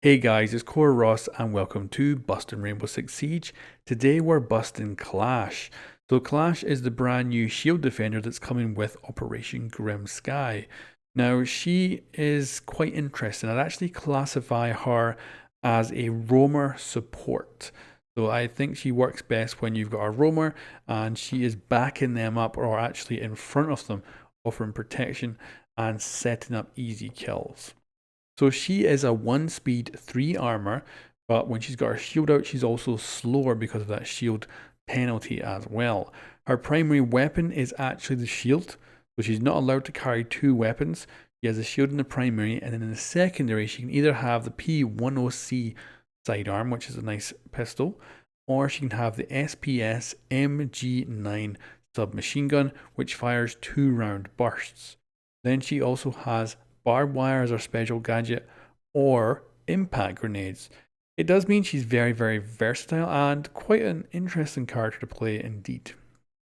Hey guys, it's Core Ross and welcome to Busting Rainbow Six Siege. Today we're busting Clash. So Clash is the brand new shield defender that's coming with Operation Grim Sky. Now she is quite interesting. I'd actually classify her as a roamer support. So I think she works best when you've got a roamer and she is backing them up or actually in front of them, offering protection and setting up easy kills. So she is a 1 speed, 3 armor, but when she's got her shield out, she's also slower because of that shield penalty as well. Her primary weapon is actually the shield, so she's not allowed to carry 2 weapons. She has a shield in the primary, and then in the secondary, she can either have the P10C sidearm, which is a nice pistol, or she can have the SPS MG9 submachine gun, which fires 2-round bursts. Then she also has barbed wire as her special gadget, or impact grenades. It does mean she's very versatile and quite an interesting character to play indeed.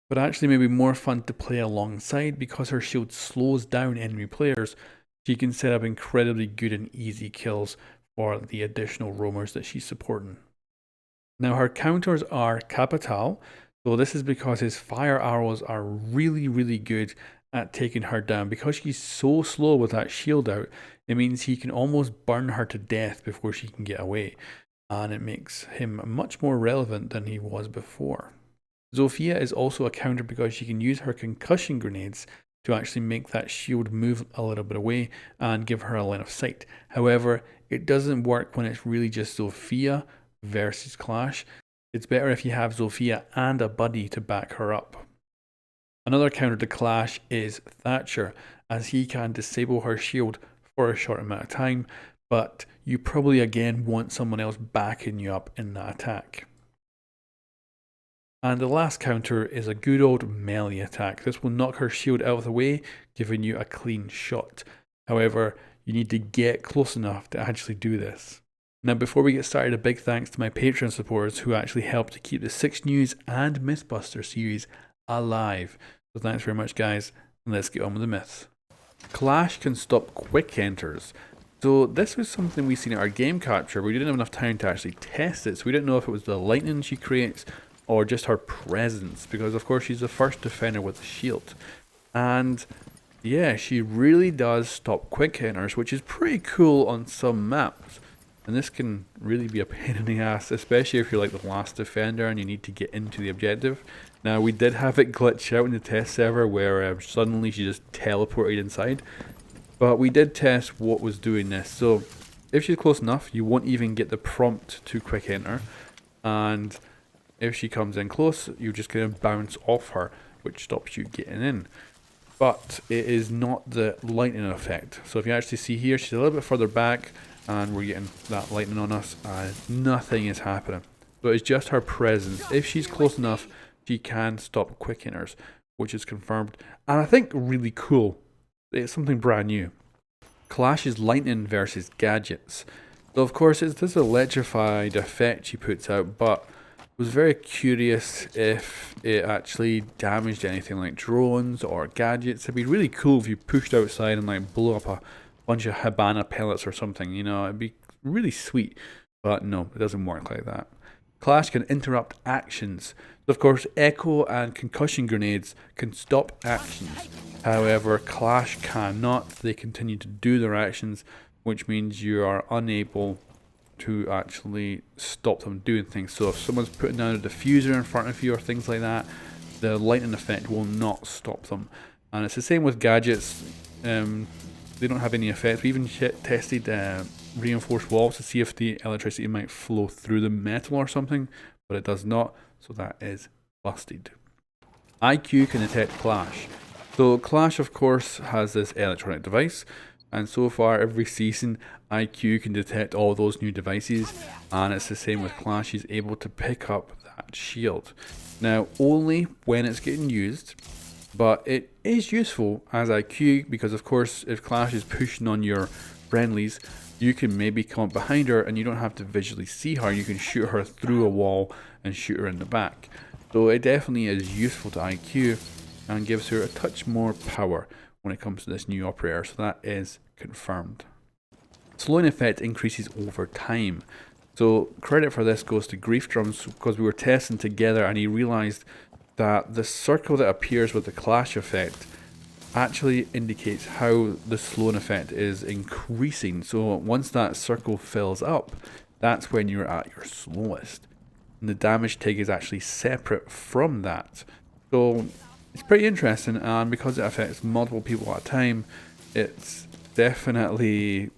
But actually maybe more fun to play alongside because her shield slows down enemy players. She can set up incredibly good and easy kills for the additional roamers that she's supporting. Now her counters are Capital, so this is because his fire arrows are really good at taking her down. Because she's so slow with that shield out, it means he can almost burn her to death before she can get away, and it makes him much more relevant than he was before. Zofia is also a counter because she can use her concussion grenades to actually make that shield move a little bit away and give her a line of sight. However, it doesn't work when it's really just Zofia versus Clash. It's better if you have Zofia and a buddy to back her up. Another counter to Clash is Thatcher, as he can disable her shield for a short amount of time, but you probably again want someone else backing you up in that attack. And the last counter is a good old melee attack. This will knock her shield out of the way, giving you a clean shot. However, you need to get close enough to actually do this. Now before we get started, a big thanks to my Patreon supporters who actually helped to keep the 6 News and Mythbuster series alive. So thanks very much guys, and let's get on with the myths. Clash can stop quick enters. So this was something we seen at our game capture, but we didn't have enough time to actually test it, so we didn't know if it was the lightning she creates or just her presence, because of course she's the first defender with a shield. And yeah, she really does stop quick enters, which is pretty cool on some maps. And this can really be a pain in the ass, especially if you're like the last defender and you need to get into the objective. Now we did have it glitch out in the test server where suddenly she just teleported inside. But we did test what was doing this. So if she's close enough, you won't even get the prompt to quick enter. And if she comes in close, you're just going to bounce off her, which stops you getting in. But it is not the lightning effect. So if you actually see here, she's a little bit further back and we're getting that lightning on us and nothing is happening. So it's just her presence. If she's close enough, she can stop quick enters, which is confirmed. And I think really cool. It's something brand new. Clash is lightning versus gadgets. So of course it's this electrified effect she puts out, but I was very curious if it actually damaged anything like drones or gadgets. It'd be really cool if you pushed outside and like blew up a bunch of Habana pellets or something, you know, it'd be really sweet. But no, it doesn't work like that. Clash can interrupt actions. So of course, Echo and concussion grenades can stop actions. However, Clash cannot. They continue to do their actions, which means you are unable to actually stop them doing things. So if someone's putting down a diffuser in front of you or things like that, the lightning effect will not stop them. And it's the same with gadgets. They don't have any effect. We even tested reinforced walls to see if the electricity might flow through the metal or something, but it does not, so that is busted. IQ can detect Clash. So Clash of course has this electronic device, and so far every season IQ can detect all those new devices, and it's the same with Clash. She's able to pick up that shield. Now only when it's getting used, but it is useful as IQ because of course if Clash is pushing on your friendlies, you can maybe come up behind her and you don't have to visually see her. You can shoot her through a wall and shoot her in the back. So it definitely is useful to IQ and gives her a touch more power when it comes to this new operator. So that is confirmed. Slowing effect increases over time. So credit for this goes to Grief Drums, because we were testing together and he realised that the circle that appears with the clash effect actually indicates how the slowing effect is increasing. So once that circle fills up, that's when you're at your slowest. And the damage take is actually separate from that. So it's pretty interesting, and because it affects multiple people at a time, it's definitely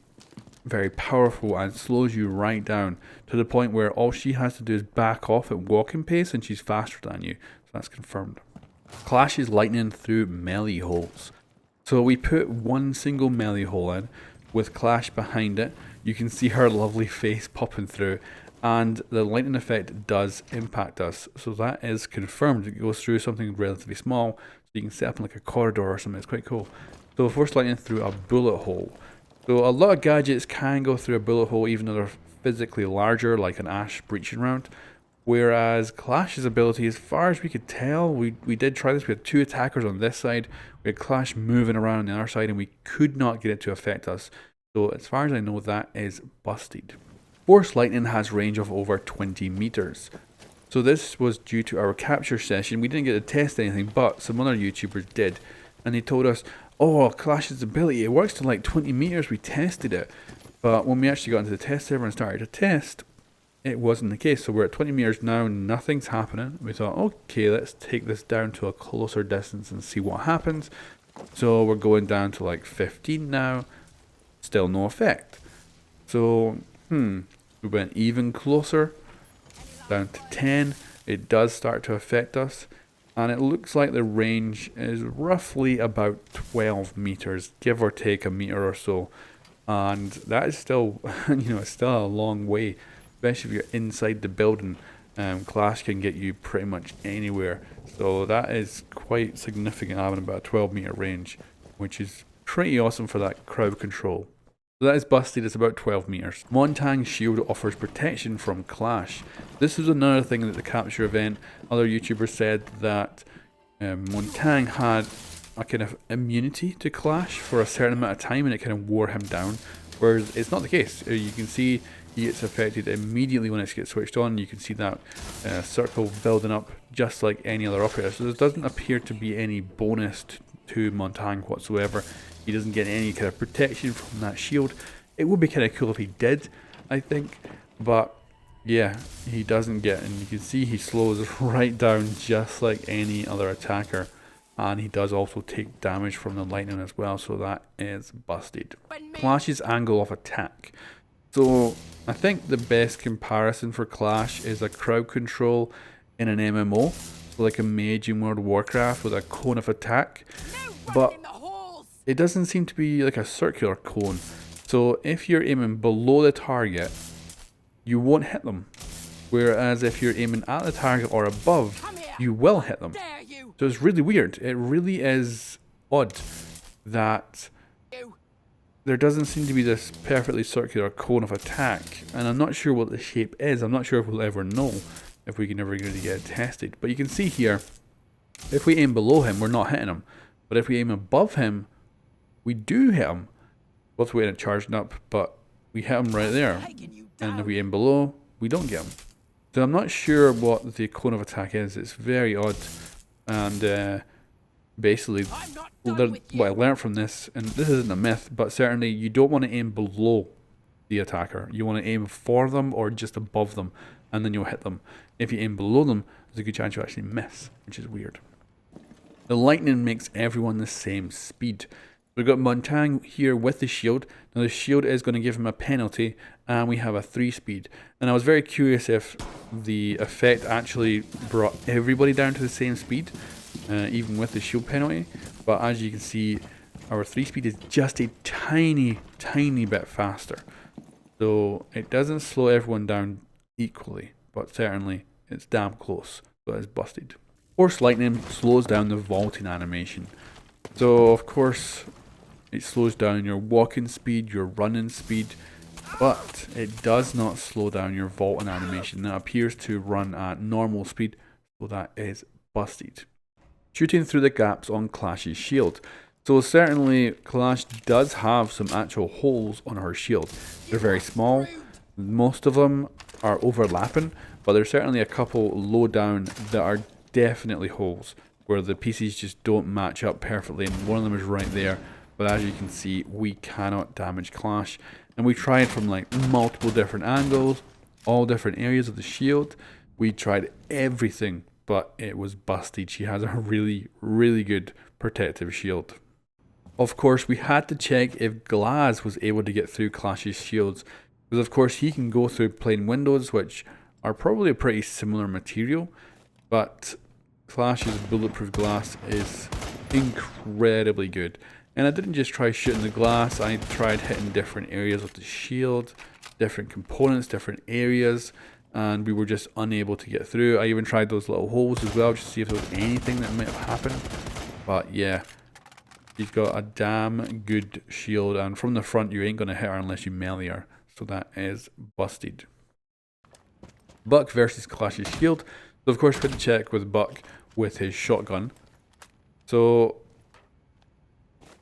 very powerful and slows you right down to the point where all she has to do is back off at walking pace and she's faster than you. So that's confirmed. Clashes lightning through melee holes. So we put one single melee hole in with Clash behind it. You can see her lovely face popping through, and the lightning effect does impact us. So that is confirmed. It goes through something relatively small, so you can set up like a corridor or something. It's quite cool. So force lightning through a bullet hole. So a lot of gadgets can go through a bullet hole even though they're physically larger, like an Ash breaching round. Whereas Clash's ability, as far as we could tell, we did try this. We had two attackers on this side. We had Clash moving around on the other side and we could not get it to affect us. So as far as I know, that is busted. Force lightning has range of over 20 meters. So this was due to our capture session. We didn't get to test anything, but some other YouTubers did. And they told us, oh, Clash's ability, it works to like 20 meters. We tested it. But when we actually got into the test server and started to test, it wasn't the case. So we're at 20 meters now, nothing's happening. We thought, okay, let's take this down to a closer distance and see what happens. So we're going down to like 15 now, still no effect. So, we went even closer, down to 10. It does start to affect us. And it looks like the range is roughly about 12 meters, give or take a meter or so. And that is still, it's still a long way, especially if you're inside the building. Clash can get you pretty much anywhere. So that is quite significant, having about a 12-meter range, which is pretty awesome for that crowd control. So that is busted. It's about 12 meters. Montagn's shield offers protection from Clash. This is another thing that the capture event, other YouTubers said that Montagne had a kind of immunity to Clash for a certain amount of time and it kind of wore him down. Whereas it's not the case. You can see he gets affected immediately when it gets switched on. You can see that circle building up just like any other operator. So there doesn't appear to be any bonus to Montagne whatsoever. He doesn't get any kind of protection from that shield. It would be kind of cool if he did, I think. But yeah, he doesn't get, and you can see he slows right down just like any other attacker. And he does also take damage from the lightning as well, so that is busted. Clash's angle of attack. So I think the best comparison for Clash is a crowd control in an MMO, so like a mage in World of Warcraft with a cone of attack. But it doesn't seem to be like a circular cone. So if you're aiming below the target, you won't hit them. Whereas if you're aiming at the target or above, you will hit them. So it's really weird. It really is odd that there doesn't seem to be this perfectly circular cone of attack. And I'm not sure what the shape is. I'm not sure if we'll ever know, if we can ever really get it tested. But you can see here, if we aim below him, we're not hitting him. But if we aim above him, we do hit him. We'll have to wait and charging up, but we hit him right there. And if we aim below, we don't get him. So I'm not sure what the cone of attack is. It's very odd. And basically, what I learned from this, and this isn't a myth, but certainly you don't want to aim below the attacker. You want to aim for them or just above them, and then you'll hit them. If you aim below them, there's a good chance you'll actually miss, which is weird. The lightning makes everyone the same speed. We've got Montagne here with the shield. Now the shield is going to give him a penalty, and we have a 3 speed. And I was very curious if the effect actually brought everybody down to the same speed, even with the shield penalty. But as you can see, our 3 speed is just a tiny bit faster. So it doesn't slow everyone down equally, but certainly it's damn close. So it's busted. Force lightning slows down the vaulting animation. So of course it slows down your walking speed, your running speed, but it does not slow down your vaulting animation. It appears to run at normal speed, so that is busted. Shooting through the gaps on Clash's shield. So certainly Clash does have some actual holes on her shield. They're very small. Most of them are overlapping, but there's certainly a couple low down that are definitely holes where the pieces just don't match up perfectly, and one of them is right there. But as you can see, we cannot damage Clash, and we tried from like multiple different angles, all different areas of the shield. We tried everything, but it was busted. She has a really good protective shield. Of course, we had to check if GLAZ was able to get through Clash's shields, because of course he can go through plain windows, which are probably a pretty similar material, but Clash's bulletproof glass is incredibly good. And I didn't just try shooting the glass, I tried hitting different areas of the shield, different components, different areas, and we were just unable to get through. I even tried those little holes as well, just to see if there was anything that might have happened. But yeah, she's got a damn good shield, and from the front you ain't going to hit her unless you melee her. So that is busted. Buck versus Clash's shield. So of course we had to check with Buck with his shotgun. So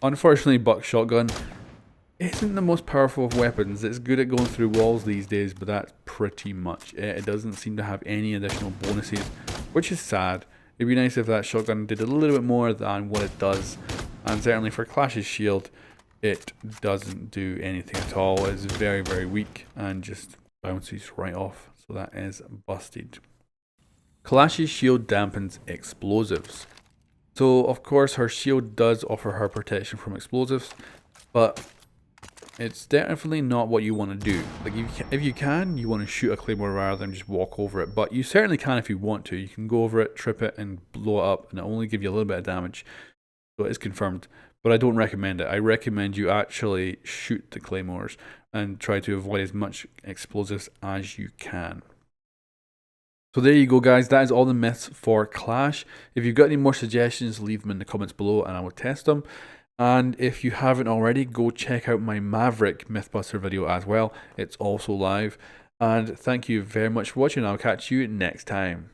unfortunately Buck's shotgun isn't the most powerful of weapons. It's good at going through walls these days, but that's pretty much it. It doesn't seem to have any additional bonuses, which is sad. It'd be nice if that shotgun did a little bit more than what it does. And certainly for Clash's shield, it doesn't do anything at all. It's very weak and just bounces right off. So that is busted. Clash's shield dampens explosives. So of course her shield does offer her protection from explosives, but it's definitely not what you want to do. Like if you can, you want to shoot a claymore rather than just walk over it. But you certainly can if you want to. You can go over it, trip it, and blow it up, and it'll only give you a little bit of damage. So it is confirmed. But I don't recommend it. I recommend you actually shoot the claymores and try to avoid as much explosives as you can. So there you go, guys. That is all the myths for Clash. If you've got any more suggestions, leave them in the comments below and I will test them. And if you haven't already, go check out my Maverick Mythbuster video as well. It's also live. And thank you very much for watching. I'll catch you next time.